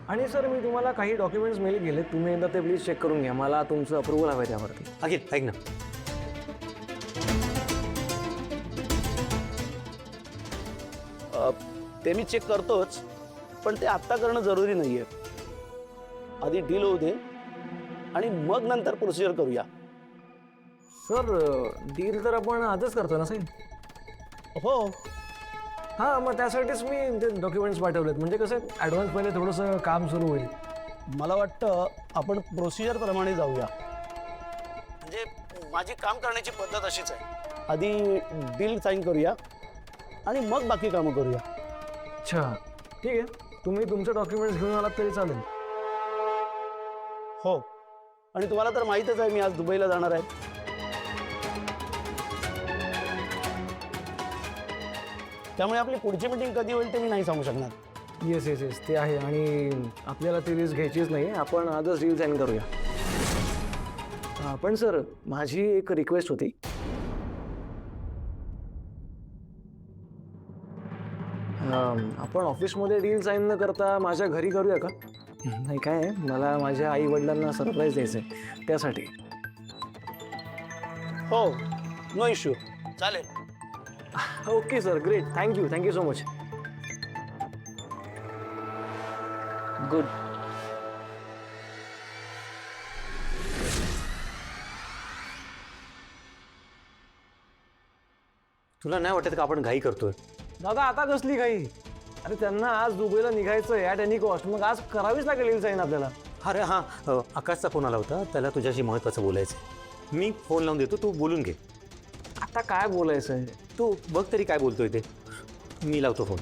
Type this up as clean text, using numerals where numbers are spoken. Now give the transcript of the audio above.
आणि सर मी तुम्हाला काही डॉक्युमेंट्स मेल केले, तुम्ही एकदा ते प्लीज चेक करून घ्या. मला तुमचं अप्रुव्हल हवं आहे त्यावरती. अखिल ऐक ना, ते मी चेक करतोच, पण ते आत्ता करणं जरुरी नाहीये. आधी डील होऊ दे आणि मग नंतर प्रोसिजर करूया. सर डील तर आपण आजच करतो ना साईन. हो, हां, मग त्यासाठीच मी ते डॉक्युमेंट्स पाठवलेत. म्हणजे कसं ॲडव्हान्स पहिले थोडंसं काम सुरू होईल. मला वाटतं आपण प्रोसिजर प्रमाणे जाऊया. म्हणजे माझी काम करण्याची पद्धत अशीच आहे. आधी डील साईन करूया आणि मग बाकी कामं करूया. अच्छा ठीक आहे, तुम्ही तुमचे डॉक्युमेंट्स घेऊन आलात तरी चालेल. हो, आणि तुम्हाला तर माहीतच आहे मी आज दुबईला जाणार आहे. त्यामुळे आपली पुढची मीटिंग कधी होईल ते मी नाही सांगू शकणार. येस येस येस, ते आहे. आणि आपल्याला ती रिस्क घ्यायचीच नाही. आपण आजच डील साईन करूया. पण सर माझी एक रिक्वेस्ट होती. आपण ऑफिसमध्ये डील साईन न करता माझ्या घरी करूया का? नाही काय आहे, मला माझ्या आई वडिलांना सरप्राईज द्यायचं आहे त्यासाठी. हो, नो इश्यू, चालेल. Okay sir, great. Thank you so much. Good. तुला नाही वाटत का आपण घाई करतोय? दादा आता कसली काही? अरे त्यांना आज दुबईला निघायचं आहे ॲट एनी कॉस्ट. मग आज करावीच लागेल डील साईन आपल्याला. अरे हां, आकाशचा फोन आला होता, त्याला तुझ्याशी महत्त्वाचं बोलायचं आहे. मी फोन लावून देतो, तू बोलून घे. आता काय बोलायचं आहे? तू बघ तरी काय बोलतोय ते. मी लावतो फोन.